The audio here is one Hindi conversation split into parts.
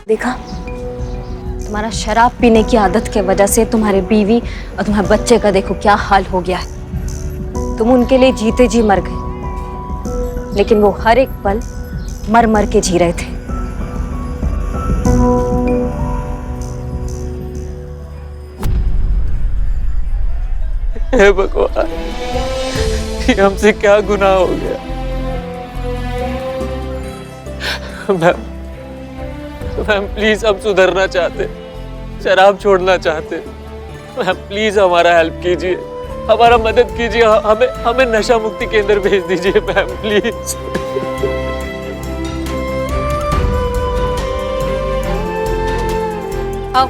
देखा, तुम्हारा शराब पीने की आदत की वजह से तुम्हारे बीवी और तुम्हारे बच्चे का देखो क्या हाल हो गया है। तुम उनके लिए जीते जी मर गए, लेकिन वो हर एक पल मर मर के जी रहे थे। हे भगवान, ये हमसे क्या गुनाह हो गया। मैम प्लीज, हम सुधरना चाहते, शराब छोड़ना चाहते। मैम प्लीज हमारा हेल्प कीजिए, हमारा मदद कीजिए, हमें हमें नशा मुक्ति केंद्र भेज दीजिए मैम प्लीज। आओ।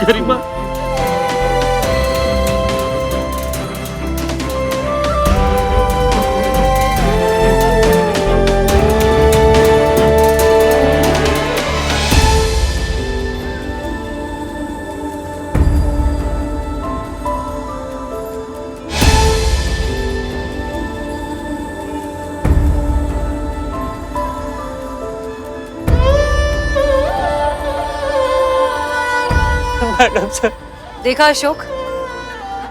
गरिमा, मैडम सर। देखा अशोक,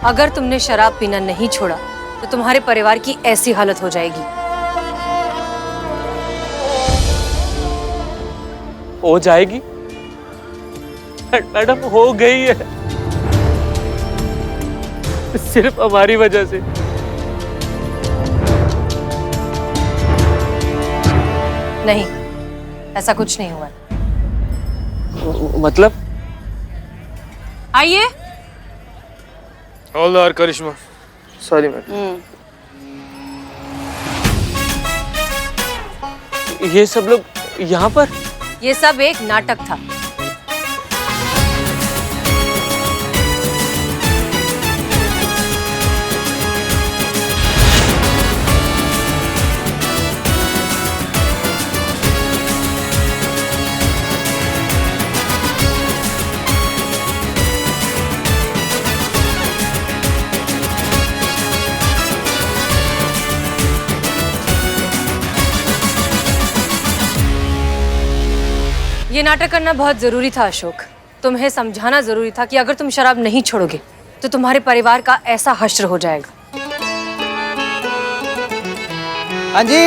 अगर तुमने शराब पीना नहीं छोड़ा तो तुम्हारे परिवार की ऐसी हालत हो जाएगी। हो जाएगी मैडम, हो गई है, सिर्फ हमारी वजह से। नहीं, ऐसा कुछ नहीं हुआ। मतलब? आइए। हवलदार करिश्मा। Sorry madam. ये सब लोग यहाँ पर? ये सब एक नाटक था। ये नाटक करना बहुत जरूरी था अशोक। तुम्हें समझाना जरूरी था कि अगर तुम शराब नहीं छोड़ोगे तो तुम्हारे परिवार का ऐसा हश्र हो जाएगा। हाँ जी।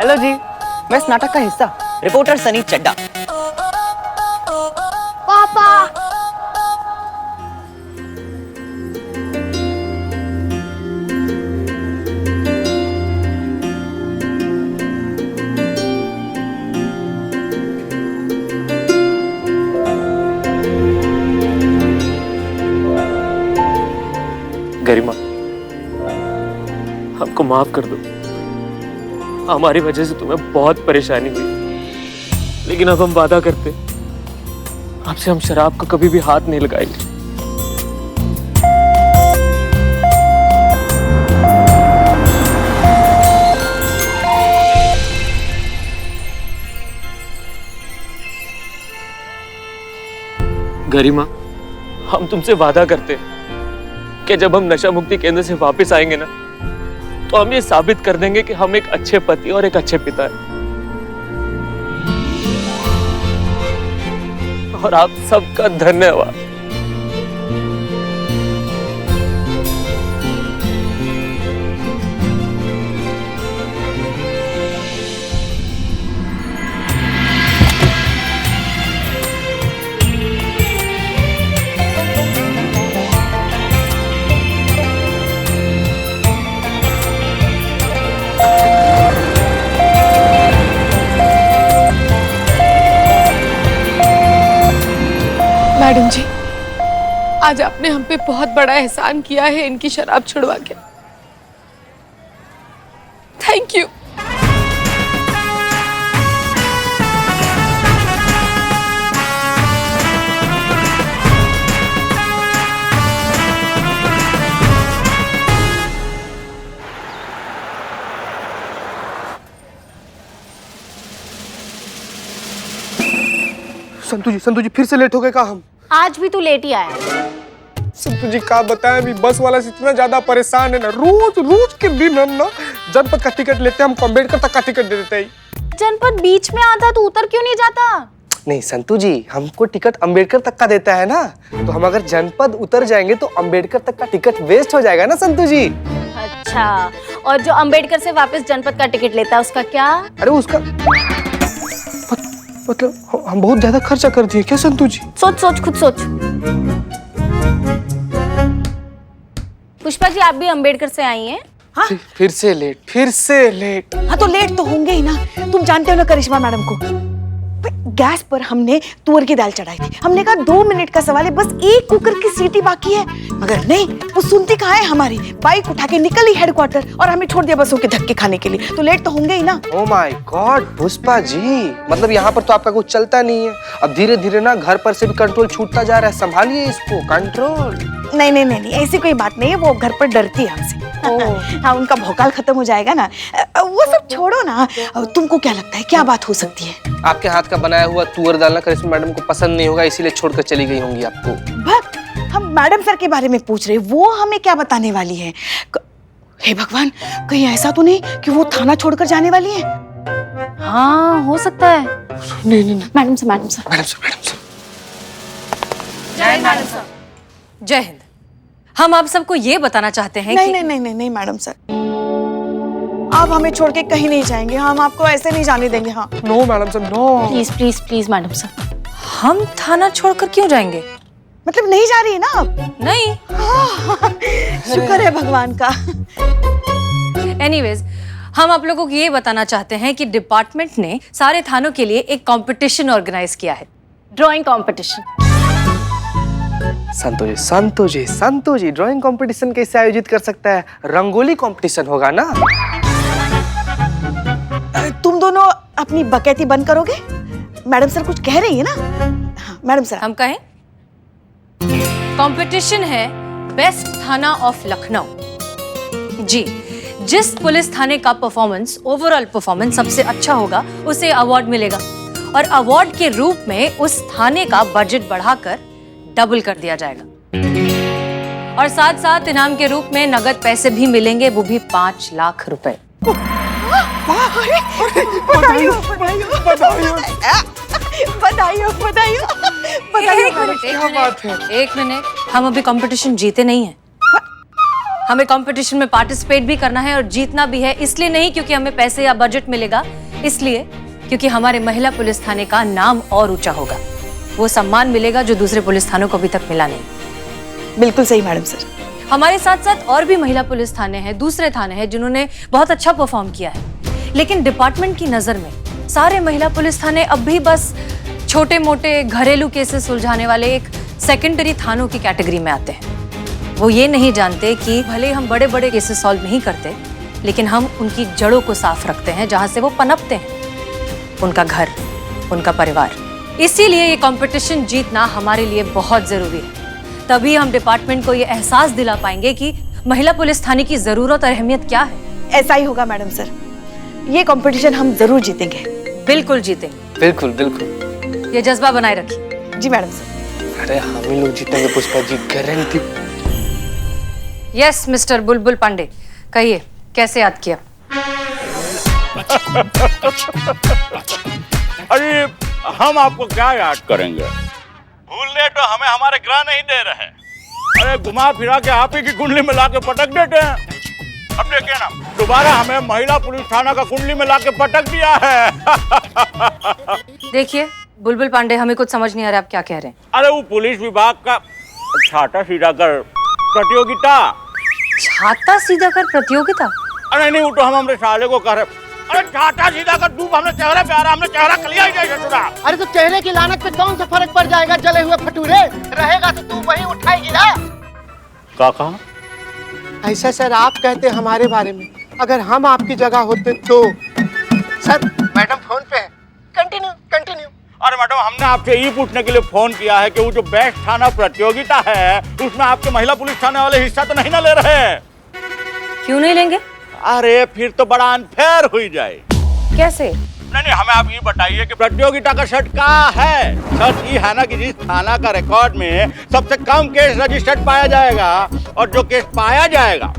हेलो जी, मैं इस नाटक का हिस्सा रिपोर्टर सनी चड्डा। पापा। गरिमा, हमको माफ कर दो, हमारी वजह से तुम्हें बहुत परेशानी हुई, लेकिन अब हम वादा करते, आपसे हम शराब को कभी भी हाथ नहीं लगाएंगे। गरिमा, हम तुमसे वादा करते हैं कि जब हम नशा मुक्ति केंद्र से वापस आएंगे ना, तो हम ये साबित कर देंगे कि हम एक अच्छे पति और एक अच्छे पिता हैं। और आप सबका धन्यवाद। मैडम जी, आज आपने हम पे बहुत बड़ा एहसान किया है इनकी शराब छुड़वा के। Thank you. संतू जी फिर से लेट हो गए का हम? आज भी तू लेट ही आया। संतू जी का बताएं, अभी बस वाला से इतना ज्यादा परेशान है ना, रोज के दिन हम ना जनपद का टिकट लेते हैं, हम अम्बेडकर तक का टिकट दे देते हैं। जनपद बीच में आता तो उतर क्यों नहीं जाता? नहीं संतू जी, हमको टिकट अम्बेडकर तक का देता है ना, तो हम अगर जनपद उतर जाएंगे तो अम्बेडकर तक का टिकट वेस्ट हो जाएगा ना संतू जी। अच्छा, और जो अम्बेडकर से वापस जनपद का टिकट लेता है उसका क्या? अरे उसका मतलब हम बहुत ज्यादा खर्चा कर दिए क्या संतू जी? सोच खुद सोच। पुष्पा जी, आप भी अम्बेडकर से आई हैं? हाँ? फिर से लेट। हाँ तो लेट तो होंगे ही ना। तुम जानते हो ना करिश्मा मैडम को, गैस पर हमने तुअर की दाल चढ़ाई थी। हमने कहा 2 मिनट का सवाल है, बस एक कुकर की सीटी बाकी है, मगर नहीं, वो सुनती कहाँ है हमारी। बाइक उठा के निकली हेडक्वार्टर और हमें छोड़ दिया बसों के धक्के खाने के लिए। तो लेट तो होंगे ही ना। Oh my God Pushpa ji, मतलब यहाँ पर तो आपका कुछ चलता नहीं है। अब धीरे धीरे ना घर पर से भी कंट्रोल छूटता जा रहा है, संभालिए इसको कंट्रोल। नहीं, ऐसी कोई बात नहीं है। वो घर पर डरती है हमसे। हाँ, उनका भौकाल खत्म हो जाएगा ना। वो सब छोड़ो ना, तुमको क्या लगता है क्या बात हो सकती है? आपके हाथ का बनाया हुआ तुअर दाल ना करिश्मा मैडम को पसंद नहीं होगा, इसीलिए छोड़कर चली गई होंगी आपको। भक्त, हम मैडम सर के बारे में पूछ रहे, वो हमें क्या बताने वाली है? हे भगवान, कहीं ऐसा तो नहीं कि वो थाना छोड़कर जाने वाली है? हाँ, हो सकता है। नहीं। Madam sir. जय हिंद। हम आप सबको ये बताना चाहते हैं कि नहीं मैडम सर, आप हमें छोड़ के कहीं नहीं जाएंगे। हम आपको ऐसे नहीं जाने देंगे। हाँ, no madam sir, no. Please madam sir. हम थाना छोड़कर क्यों जाएंगे? मतलब नहीं जा रही है ना आप? नहीं। शुक्र है भगवान का। एनीवेज, हम आप लोगों को ये बताना चाहते हैं कि डिपार्टमेंट ने सारे थानों के लिए एक कंपटीशन ऑर्गेनाइज किया है। Drawing competition. संतो जी ड्राइंग कंपटीशन कैसे आयोजित कर सकता है? रंगोली कंपटीशन होगा ना। तुम दोनों अपनी बकैती बंद करोगे? मैडम सर कुछ कह रही है ना। हाँ, मैडम सर हम कहें, कंपटीशन है बेस्ट थाना ऑफ लखनऊ। जी, जिस पुलिस थाने का परफॉर्मेंस, ओवरऑल परफॉर्मेंस सबसे अच्छा होगा उसे अवार्ड मिलेगा, और अवार्ड के रूप में उस थाने का बजट बढ़ाकर डबल कर दिया जाएगा, और साथ साथ इनाम के रूप में नगद पैसे भी मिलेंगे, वो भी 5 लाख रुपए। एक मिनट, हम अभी कंपटीशन जीते नहीं हैं। हमें कंपटीशन में पार्टिसिपेट भी करना है और जीतना भी है। इसलिए नहीं क्योंकि हमें पैसे या बजट मिलेगा, इसलिए क्योंकि हमारे महिला पुलिस थाने का नाम और ऊंचा होगा। वो सम्मान मिलेगा जो दूसरे पुलिस थानों को अभी तक मिला नहीं। बिल्कुल सही मैडम सर। हमारे साथ साथ और भी महिला पुलिस थाने हैं, दूसरे थाने हैं जिन्होंने बहुत अच्छा परफॉर्म किया है, लेकिन डिपार्टमेंट की नजर में सारे महिला पुलिस थाने अब भी बस छोटे मोटे घरेलू केसेस सुलझाने वाले एक सेकेंडरी थानों की कैटेगरी में आते हैं। वो ये नहीं जानते कि भले हम बड़े बड़े केसेस सॉल्व नहीं करते, लेकिन हम उनकी जड़ों को साफ रखते हैं जहां से वो पनपते हैं, उनका घर, उनका परिवार। इसीलिए ये कंपटीशन जीतना हमारे लिए बहुत जरूरी है। तभी हम डिपार्टमेंट को ये एहसास दिला पाएंगे कि महिला पुलिस थाने की जरूरत और अहमियत क्या है। ऐसा ही होगा मैडम सर, ये कंपटीशन हम जरूर जीतेंगे। बिल्कुल जीतेंगे। बिल्कुल। ये जज्बा बनाए रखिए। जी मैडम सर। अरे हम ही लोग जीतेंगे Pushpa ji, guarantee. Yes mister बुलबुल पांडे, कहिए कैसे याद किया? अरे हम आपको क्या याद करेंगे, भूलने तो हमें हमारे ग्रह नहीं दे रहे। अरे घुमा फिरा के आप ही की कुंडली में लाके पटक देते हैं। अब देखिए ना, दोबारा हमें महिला पुलिस थाना का कुंडली में लाके पटक दिया है। देखिए बुलबुल पांडे, हमें कुछ समझ नहीं आ रहा आप क्या कह रहे हैं। अरे वो पुलिस विभाग का छाता सीधा कर प्रतियोगिता। छाता सीधा कर प्रतियोगिता? अरे नहीं, वो तो हम हमारे साले को कह रहे। अरे छाता सीधा कर, धूप हमने चेहरे पे आ रहा, हमने चेहरा कलिया ही नहीं छुड़ा। अरे तो चेहरे की लानत पे कौन सा फर्क पड़ जाएगा? जले हुए भटूरे रहेगा तो तू वही उठाएगी ना। काका ऐसा सर आप कहते हमारे बारे में, अगर हम आपकी जगह होते तो। सर मैडम फोन पे है, कंटिन्यू। अरे मैडम, हमने आपसे ये पूछने के लिए फोन किया है कि वो जो बेस्ट थाना प्रतियोगिता है उसमें आपके महिला पुलिस थाने वाले हिस्सा तो नहीं ना ले रहे? क्यों नहीं लेंगे? अरे फिर तो बड़ा अनफेयर हुई जाए। कैसे? नहीं, हमें आप ये बताइए कि प्रतियोगिता का शर्त क्या है। शर्त ये है ना कि जिस थाना का रिकॉर्ड में सबसे कम केस रजिस्टर्ड पाया जाएगा और जो केस पाया जाएगा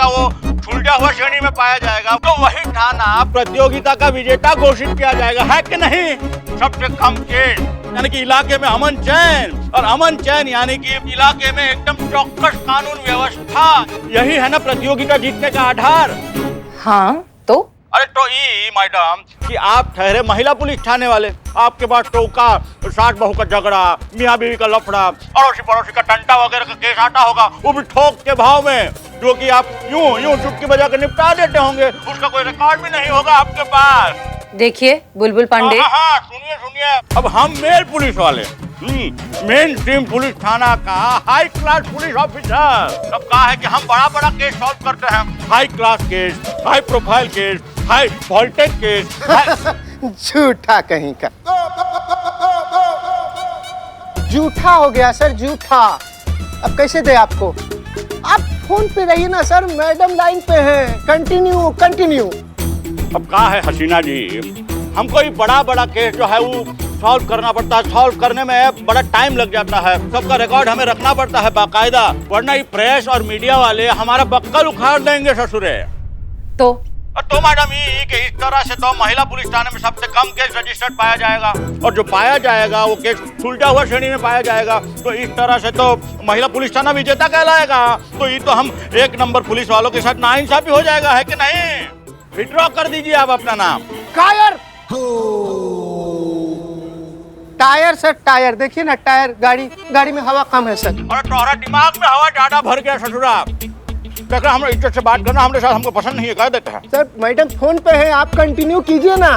वो सुलझा हुआ श्रेणी में पाया जाएगा, तो वही थाना प्रतियोगिता का विजेता घोषित किया जाएगा, है कि नहीं। सबसे कम केस यानी कि इलाके में अमन चैन, और अमन चैन यानी कि इलाके में एकदम चौकस कानून व्यवस्था, यही है ना प्रतियोगिता जीतने का आधार। हाँ तो अरे तो ये मैडम कि आप ठहरे महिला पुलिस थाने वाले, आपके पास टोका, सास बहू का झगड़ा, मियाँ बीवी का लफड़ा, अड़ोसी पड़ोसी का टंटा वगैरह का केस आता होगा, वो भी ठोक के भाव में, जो कि आप यूं चुटकी बजा के निपटा देते होंगे, उसका कोई रिकॉर्ड भी नहीं होगा आपके पास। देखिए बुलबुल पांडे, हाँ, सुनिए, अब हम मेल पुलिस वाले, मेन स्ट्रीम पुलिस थाना का हाई क्लास पुलिस ऑफिसर, अब कहा है कि हम बड़ा केस सॉल्व करते हैं, high class case, high profile case, high voltage case. झूठा कहीं का, झूठा हो गया सर, झूठा। अब कैसे दे आपको? आप फोन पे रहिए ना सर, मैडम लाइन पे हैं। कंटिन्यू। अब कहा है हसीना जी, हमको ये बड़ा केस जो है वो सॉल्व करना पड़ता है, सॉल्व करने में बड़ा टाइम लग जाता है, सबका रिकॉर्ड हमें रखना पड़ता है बाकायदा, वरना ये प्रेस और मीडिया वाले हमारा बक्कल उखाड़ देंगे ससुरे। तो मैडम ये कि इस तरह से तो महिला पुलिस थाने में सबसे कम केस रजिस्टर्ड पाया जाएगा, और जो पाया जाएगा वो केस सुलझा हुआ श्रेणी में पाया जाएगा, तो इस तरह से तो महिला पुलिस थाना विजेता कहलाएगा। तो ये तो हम 1 नंबर पुलिस वालों के साथ नाइंसाफी हो जाएगा, है कि नहीं। विड्रॉ कर दीजिए आप अपना नाम। टायर सर, टायर देखिए ना, टायर गाड़ी में हवा कम है सर। और तुम्हारा दिमाग में हवा ज्यादा भर गया ससुरा। देख रहा, हमारे इज्जत से बात करना हमारे साथ हमको पसंद नहीं है, कह देते हैं। सर मैडम फोन पे है, आप कंटिन्यू कीजिए ना।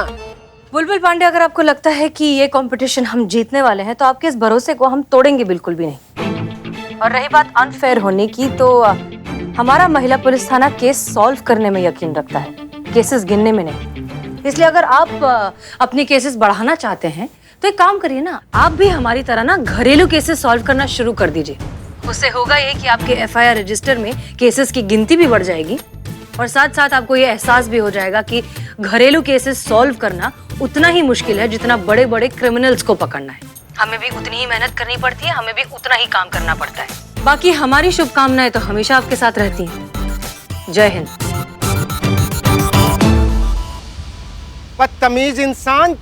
बुलबुल पांडे, अगर आपको लगता है कि ये कंपटीशन हम जीतने वाले हैं तो आपके इस भरोसे को हम तोड़ेंगे बिल्कुल भी नहीं। और रही बात अनफेयर होने की, तो हमारा महिला पुलिस थाना केस सॉल्व करने में यकीन रखता है, केसेस गिनने में नहीं। इसलिए अगर आप अपने केसेस बढ़ाना चाहते हैं तो एक काम करिए ना, आप भी हमारी तरह ना घरेलू केसेस सॉल्व करना शुरू कर दीजिए। उससे होगा ये कि आपके एफआईआर रजिस्टर में केसेस की गिनती भी बढ़ जाएगी, और साथ साथ आपको ये एहसास भी हो जाएगा कि घरेलू केसेस सॉल्व करना उतना ही मुश्किल है जितना बड़े बड़े क्रिमिनल्स को पकड़ना है। हमें भी उतनी ही मेहनत करनी पड़ती है, हमें भी उतना ही काम करना पड़ता है। बाकी हमारी शुभकामनाएं तो हमेशा आपके साथ रहती हैं। जय हिंद। बदतमीज इंसान,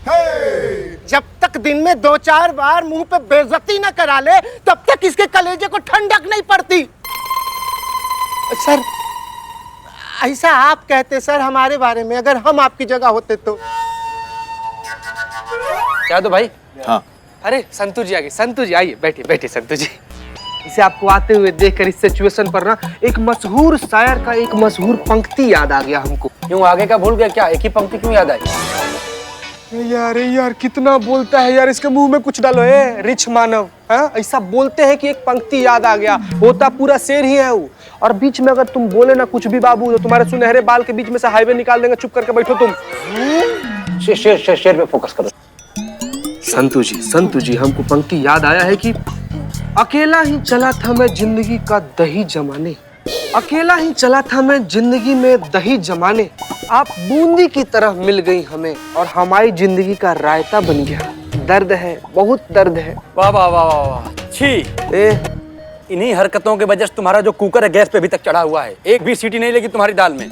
जब तक दिन में 2-4 बार मुंह पे बेइज्जती न करा ले तब तक इसके कलेजे को ठंडक नहीं पड़ती। सर ऐसा आप कहते सर हमारे बारे में, अगर हम आपकी जगह होते तो। क्या तो भाई? हाँ। अरे संतू जी आ गए। संतू जी आइए, बैठिए संतू जी। इसे आपको आते हुए देखकर इस सिचुएशन पर ना एक मशहूर शायर का एक मशहूर पंक्ति याद आ गया हमको। क्यों आगे का भूल गया क्या? एक ही पंक्ति क्यों याद आई? यार कितना बोलता है यार, इसके मुंह में कुछ डालो है। रिच मानव, हाँ ऐसा बोलते हैं कि एक पंक्ति याद आ गया, होता पूरा शेर ही है वो। और बीच में अगर तुम बोले ना कुछ भी बाबू, तो तुम्हारे सुनहरे बाल के बीच में से हाईवे निकाल देंगे। चुप करके बैठो तुम। शेर पे फोकस करो। संतू जी हमको पंक्ति याद आया है कि अकेला ही चला था मैं जिंदगी का दही जमाने, अकेला ही चला था मैं जिंदगी में दही जमाने, आप बूंदी की तरह मिल गई हमें और हमारी जिंदगी का रायता बन गया। दर्द है, बहुत दर्द है। वाह वाह वाह वाह, छी। इन्हीं हरकतों के वजह से तुम्हारा जो कुकर है गैस पे अभी तक चढ़ा हुआ है, एक भी सीटी नहीं लगी तुम्हारी दाल में।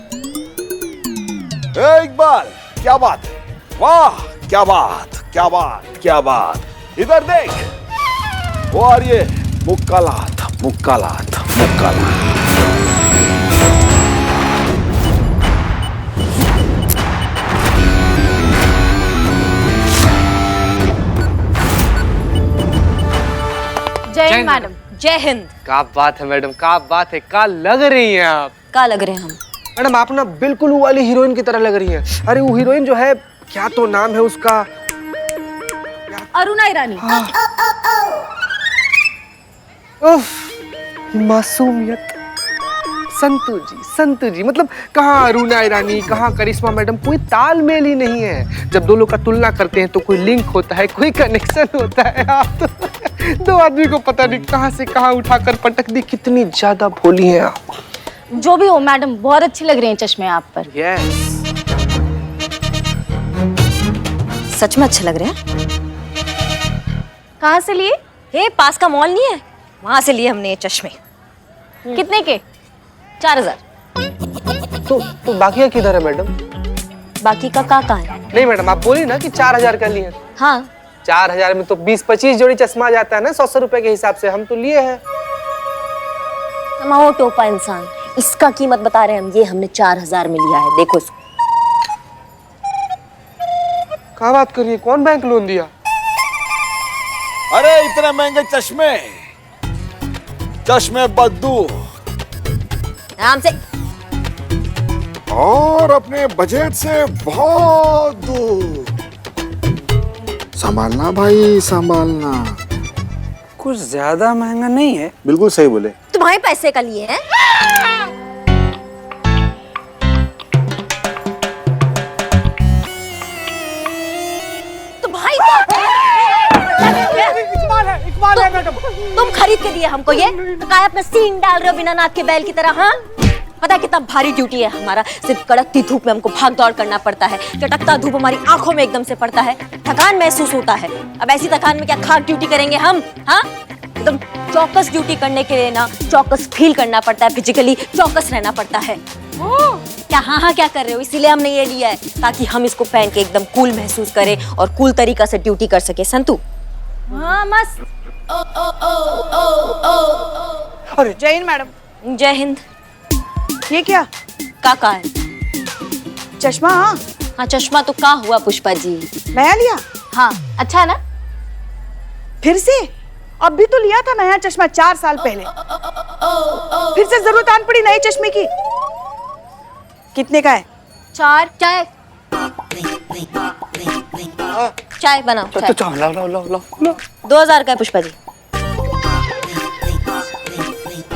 इकबाल, क्या बात है, वाह क्या बात, क्या बात, क्या बात। इधर देख, वो और ये मुक्कालात। जय हिंद मैडम। जय हिंद। क्या बात है मैडम, क्या बात है, क्या लग रही हैं आप। क्या लग रहे हैं हम? मैडम आप ना बिल्कुल वो वाली हीरोइन की तरह लग रही हैं। अरे वो हीरोइन जो है, क्या तो नाम है उसका, अरुणा ईरानी। उफ, मासूमियत। संतू जी मतलब कहाँ अरुणा ईरानी, कहाँ करिश्मा मैडम, कोई तालमेल ही नहीं है। जब दो लोग का तुलना करते हैं तो कोई लिंक होता है, कोई कनेक्शन होता है। आप तो दो आदमी को पता नहीं कहाँ से कहाँ उठाकर पटक दी। कितनी ज्यादा भोली हैं आप। जो भी हो मैडम, बहुत अच्छी लग रही हैं चश्मे आप पर। यस। सच में अच्छे लग रहे हैं। कहाँ से लिए? हे पास का मॉल नहीं है, वहां से लिए हमने ये चश्मे। कितने के? 4000। तो बाकी किधर है मैडम? बाकी का कहाँ है? नहीं मैडम, आप बोली ना कि 4000 का लिए। हाँ 4000 में तो 20-25 जोड़ी चश्मा आ जाता है ना, 100 रुपए के हिसाब से। हम तो लिए हैं। हो टोपा इंसान, इसका कीमत बता रहे हैं हम। ये हमने 4000 में लिया है, देखो इसको। कहाँ बात करिए, कौन बैंक लोन दिया? अरे इतने महंगे चश्मे, चश्मे बद्दू आराम से। और अपने बजट से बहुत दूर। संभालना भाई, संभालना। कुछ ज्यादा महंगा नहीं है। बिल्कुल सही बोले। तुम्हारे पैसे का लिए हैं? तो भाई इकबाल है मैडम। तुम खरीद के दिए हमको ये, तो काय अपना सीन डाल रहे हो बिना नाक के बैल की तरह? हाँ पता है कितना भारी ड्यूटी है हमारा। सिर्फ कड़कती धूप में हमको भाग दौड़ करना पड़ता है। चटकता धूप हमारी आंखों में एकदम से पड़ता है, थकान महसूस होता है। अब ऐसी थकान में क्या खाक ड्यूटी करेंगे हम? हाँ एकदम चौकस ड्यूटी करने के लिए ना चौकस फील करना पड़ता है, फिजिकली चौकस रहना पड़ता है। क्या हाँ क्या कर रहे हो? इसीलिए हमने ये लिया है ताकि हम इसको पहन के एकदम कूल महसूस करें और कूल तरीका से ड्यूटी कर सके। संतु हाँ मस्त। अरे जय हिंद मैडम। जय हिंद। ये क्या? का है? चश्मा? हाँ चश्मा तो का हुआ पुष्पा जी? नया लिया? हाँ अच्छा है ना? फिर से? अब भी तो लिया था नया चश्मा 4 साल पहले। फिर से जरूरत आन पड़ी नए चश्मे की। कितने का है? 4। चाय बनाओ। चाय। तो लाओ 2000 का है पुष्पा जी।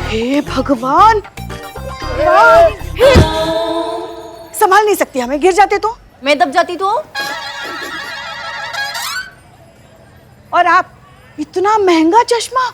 हे भगवान, संभाल नहीं सकती, हमें गिर जाते तो? मैं दब जाती तो? और आप इतना महंगा चश्मा?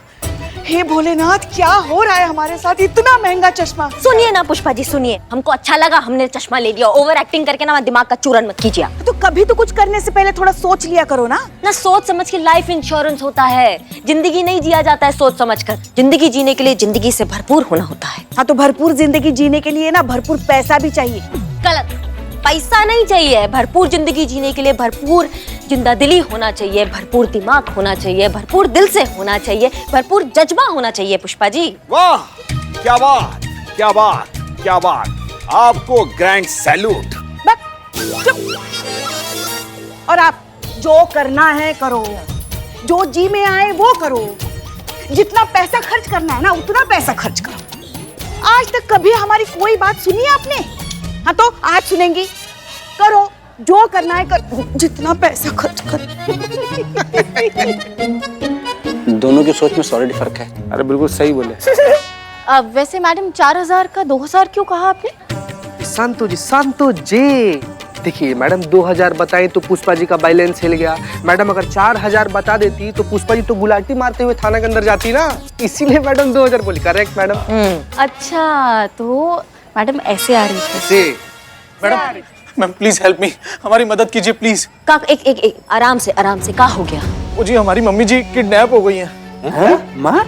हे भोलेनाथ, क्या हो रहा है हमारे साथ? इतना महंगा चश्मा। सुनिए ना पुष्पा जी, सुनिए। हमको अच्छा लगा, हमने चश्मा ले लिया। ओवर एक्टिंग करके ना दिमाग का चूरन मत कीजिए। तो कभी तो कुछ करने से पहले थोड़ा सोच लिया करो ना। ना सोच समझ के लाइफ इंश्योरेंस होता है। जिंदगी नहीं जिया जाता है सोच समझ कर। जिंदगी जीने के लिए जिंदगी से भरपूर होना होता है। हाँ तो भरपूर जिंदगी जीने के लिए ना भरपूर पैसा भी चाहिए। गलत। पैसा नहीं चाहिए। भरपूर जिंदगी जीने के लिए भरपूर जिंदादिली होना चाहिए, भरपूर दिमाग होना चाहिए, भरपूर दिल से होना चाहिए, भरपूर जज्बा होना चाहिए। पुष्पा जी वाह, क्या बात, क्या बात, क्या बात। आपको ग्रैंड सैल्यूट। और आप जो करना है करो, जो जी में आए वो करो, जितना पैसा खर्च करना है ना उतना पैसा खर्च करो। आज तक कभी हमारी कोई बात सुनी है आपने? हाँ तो आज सुनेंगी। करो जो करना है कर, जितना पैसा खर्च कर। दोनों की सोच में सॉलिड फर्क है। अरे बिल्कुल सही बोले। अब वैसे मैडम 4000 का 2000 क्यों कहा आपने? संतो जी देखिए मैडम, 2000 बताए तो पुष्पा जी का बैलेंस हिल गया। मैडम अगर 4000 बता देती तो पुष्पा जी तो गुलाटी मारते हुए थाना के अंदर जाती ना, इसीलिए मैडम 2000 बोली। Correct madam. अच्छा तो मैडम ऐसे आ रही थी। मैम प्लीज हेल्प मी, हमारी मदद कीजिए प्लीज। का एक आराम से का हो गया? वो जी हमारी मम्मी जी किडनैप हो गई हैं। माँ?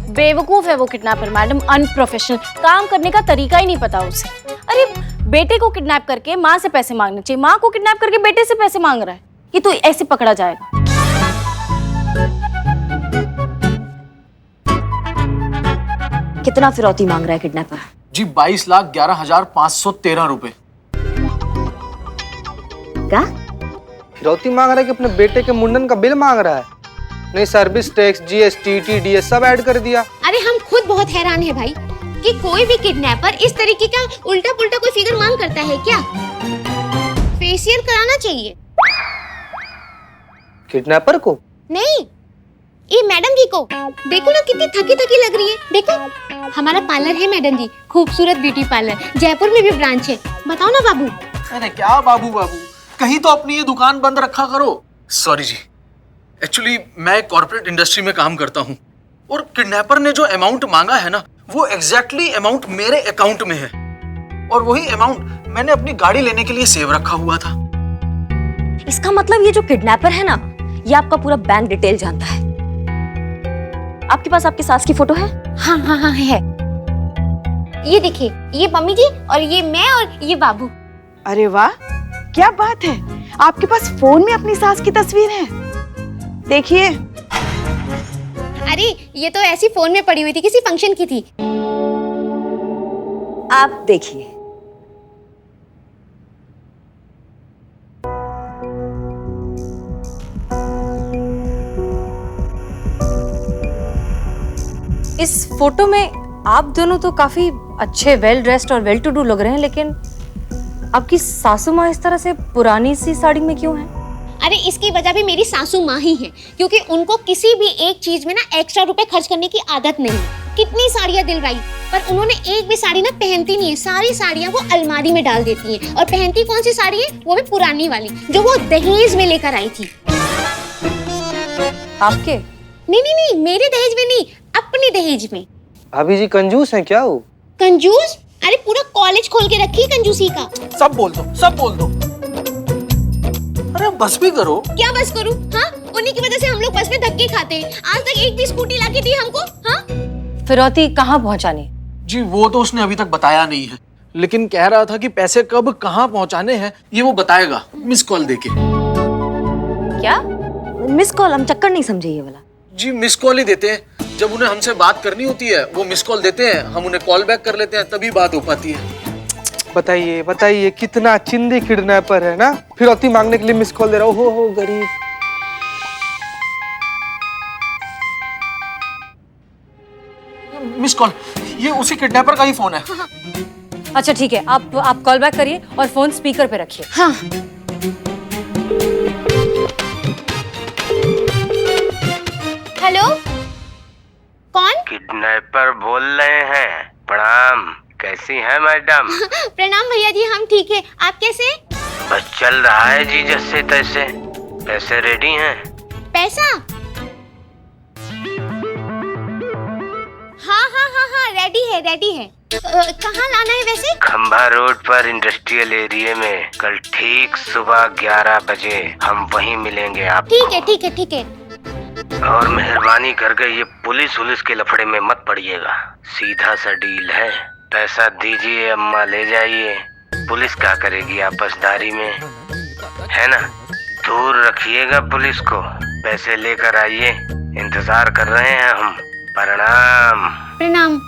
बेवकूफ है वो किडनैपर मैडम, अनप्रोफेशनल। काम करने का तरीका ही नहीं पता उसे। अरे बेटे को किडनैप करके माँ से पैसे मांगने चाहिए, माँ को किडनैप करके बेटे से पैसे मांग रहा है। ये तो ऐसे पकड़ा जाएगा। कितना फिरौती मांग रहा है किडनैपर? जी 22,11,513 रुपए। क्या फिरौती मांग रहा है कि अपने बेटे के मुंडन का बिल मांग रहा है? नहीं, सर्विस टैक्स, जीएसटी, टीडीएस सब ऐड कर दिया। अरे हम खुद बहुत हैरान है भाई कि कोई भी किडनैपर इस तरीके का उल्टा पुल्टा कोई फिगर मांग करता है क्या? फेशियल कराना चाहिए। किडनैपर को? नहीं, ये मैडम जी को। देखो ना कितनी थकी थकी लग रही है। देखो हमारा पार्लर है मैडम जी, खूबसूरत ब्यूटी पार्लर, जयपुर में भी ब्रांच है। बताओ ना बाबू। अरे क्या बाबू, कहीं तो अपनी ये दुकान बंद रखा करो। सॉरी जी, एक्चुअली मैं कॉर्पोरेट इंडस्ट्री में काम करता हूँ और किडनैपर ने जो अमाउंट मांगा है ना वो एग्जैक्टली अमाउंट मेरे अकाउंट में है। और वही अमाउंट मैंने अपनी गाड़ी लेने के लिए सेव रखा हुआ था। इसका मतलब ये जो किडनैपर है ना, ये आपका पूरा बैंक डिटेल जानता है। आपके पास आपकी सास की फोटो है? हाँ हाँ हाँ है। ये देखिए, ये मम्मी जी और ये मैं और ये बाबू। अरे वाह, क्या बात है, आपके पास फोन में अपनी सास की तस्वीर है। देखिए। अरे ये तो ऐसी फोन में पड़ी हुई थी, किसी फंक्शन की थी। आप देखिए। इस फोटो में आप दोनों तो काफी अच्छे, वेल ड्रेस्ड और वेल टू डू लग रहे हैं, लेकिन आपकी सासू माँ इस तरह से पुरानी सी साड़ी में क्यों है? अरे इसकी वजह भी मेरी सासू माँ ही है, क्योंकि उनको किसी भी एक चीज में ना एक्स्ट्रा रुपए खर्च करने की आदत नहीं। कितनी साड़ियाँ दिलवाई, पर उन्होंने एक भी साड़ी ना पहनती नहीं है। सारी साड़ियाँ वो अलमारी में डाल देती हैं। और पहनती कौन सी साड़ी है? वो भी पुरानी वाली, जो वो दहेज में लेकर आई थी। आपके? नहीं नहीं नहीं, मेरे दहेज में नहीं, अपने दहेज में। भाभी जी कंजूस हैं क्या वो? कंजूस? अरे पूरा कॉलेज खोल के रखी है कंजूसी का। सब बोल दो, सब बोल दो। अरे बस भी करो। क्या बस करूं? हाँ, उन्हीं की वजह से हम लोग बस में धक्के खाते हैं। आज तक एक भी स्कूटी लाके दी हमको? हाँ? फिरौती कहाँ पहुँचानी? जी वो तो उसने अभी तक बताया नहीं है, लेकिन कह रहा था कि पैसे कब कहाँ पहुँचाने हैं ये वो बताएगा मिस कॉल देके। क्या मिस कॉल? हम चक्कर नहीं समझे ये वाला। जी मिस कॉल ही देते हैं, जब उन्हें हमसे बात करनी होती है वो मिस कॉल देते हैं, हम उन्हें कॉल बैक कर लेते हैं, तभी बात हो पाती है। बताइए बताइए, कितना चिंदी किडनैपर है ना, फिरौती मांगने के लिए मिस कॉल दे रहा हो गरीब। मिस कॉल, ये उसी किडनैपर का ही फोन है। अच्छा ठीक है, आप कॉल बैक करिए और फोन स्पीकर पे रखिए। हाँ। हेलो, कौन? किडनैपर बोल रहे हैं। प्रणाम, कैसी हैं मैडम? प्रणाम भैया जी, हम ठीक है, आप कैसे? बस चल रहा है जी जैसे तैसे। पैसे रेडी हैं? पैसा? हाँ हाँ हाँ हाँ, रेडी है रेडी है। कहाँ लाना है वैसे? खंबा रोड पर इंडस्ट्रियल एरिया में कल ठीक सुबह 11 बजे हम वहीं मिलेंगे आप। ठीक है ठीक है ठीक है। और मेहरबानी करके ये पुलिस के लफड़े में मत पड़िएगा, सीधा सा डील है। पैसा दीजिए, अम्मा ले जाइए, पुलिस क्या करेगी आपसदारी में, है ना? दूर रखिएगा पुलिस को, पैसे लेकर आइए, इंतजार कर रहे हैं हम। प्रणाम। प्रणाम।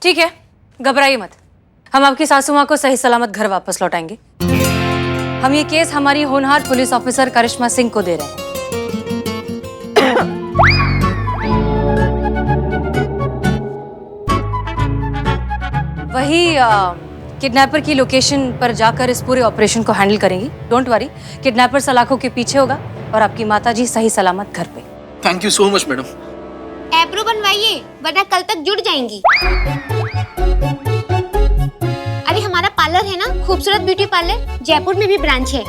ठीक है, घबराइए मत, हम आपकी सासू माँ को सही सलामत घर वापस लौटाएंगे। हम ये केस हमारी होनहार पुलिस ऑफिसर करिश्मा सिंह को दे रहे हैं। वही किडनैपर की लोकेशन पर जाकर इस पूरे ऑपरेशन को हैंडल करेंगी। डोंट वरी, किडनैपर सलाखों के पीछे होगा और आपकी माताजी सही सलामत घर पे। Thank you so much madam. Eyebrow बनवाइए, वरना कल तक जुड़ जाएंगी। अरे हमारा पार्लर है ना, खूबसूरत ब्यूटी पार्लर, जयपुर में भी ब्रांच है।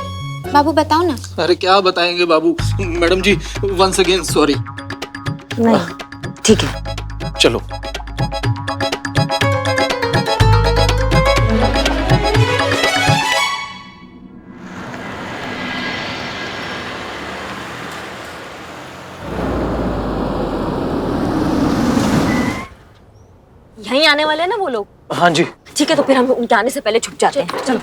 बाबू बताओ ना। अरे क्या बताएंगे बाबू। मैडम जी वंस अगेन सॉरी। नहीं ठीक है, चलो। यहीं आने वाले हैं ना वो लोग? हाँ जी। ठीक है, तो फिर हम उनके आने से पहले छुप जाते हैं। चलो।